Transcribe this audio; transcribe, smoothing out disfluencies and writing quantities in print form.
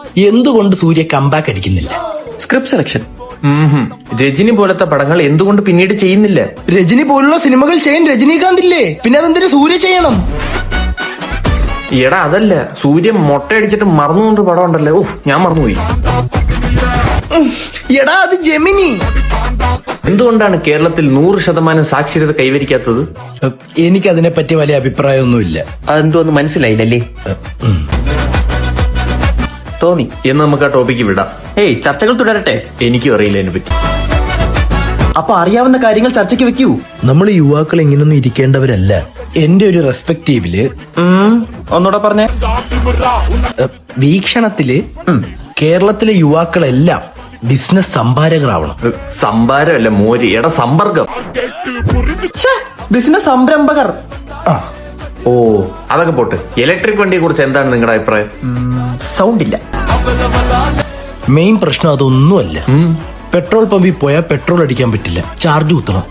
എന്തുകൊണ്ട് സൂര്യ കംബാക്ക് അടിക്കുന്നില്ല? Script selection. Rajini പോലത്തെ പടങ്ങൾ എന്തുകൊണ്ട് പിന്നീട് ചെയ്യുന്നില്ല? രജനി പോലുള്ള സിനിമകൾ ചെയ്യാൻ രജനീകാന്ത് ഇല്ലേ? പിന്നെ അതെന്തിനു സൂര്യ ചെയ്യണം? എടാ അതല്ല, സൂര്യൻ മൊട്ടയടിച്ചിട്ട് മറന്നുകൊണ്ട് പടം ഉണ്ടല്ലേ, ഞാൻ മറന്നുപോയി. എടാ അത് ജെമിനി. എന്തുകൊണ്ടാണ് കേരളത്തിൽ 100% സാക്ഷരത കൈവരിക്കാത്തത്? എനിക്കതിനെ പറ്റി വലിയ അഭിപ്രായമൊന്നുമില്ല. അതെന്തോന്ന് മനസ്സിലായില്ലല്ലേ? തോന്നി. എന്ന് നമുക്ക് ആ ടോപ്പിക്ക് വിടാം. ചർച്ചകൾ തുടരട്ടെ. എനിക്കും അറിയില്ല അതിനെ പറ്റി. അപ്പൊ അറിയാവുന്ന കാര്യങ്ങൾ ചർച്ചയ്ക്ക് വെക്കൂ. നമ്മൾ യുവാക്കൾ ഇങ്ങനൊന്നും ഇരിക്കേണ്ടവരല്ല. എന്റെ ഒരു റെസ്പെക്റ്റീവില് ഒന്നുകൂടെ പറഞ്ഞേ. വീക്ഷണത്തില് കേരളത്തിലെ യുവാക്കളെല്ലാം ബിസിനസ് സംഭാരകരാവണം. സംഭാരമല്ല മോര്, എടാ സമ്പർക്കം. ബിസിനസ് സംരംഭകർ. അതൊക്കെ പോട്ട്. ഇലക്ട്രിക് വണ്ടിയെ കുറിച്ച് എന്താണ് നിങ്ങളുടെ അഭിപ്രായം? സൗണ്ട് ഇല്ല. മെയിൻ പ്രശ്നം അതൊന്നുമല്ല. പെട്രോൾ പമ്പിൽ പോയാൽ പെട്രോൾ അടിക്കാൻ പറ്റില്ല, ചാർജ് കുത്തണം.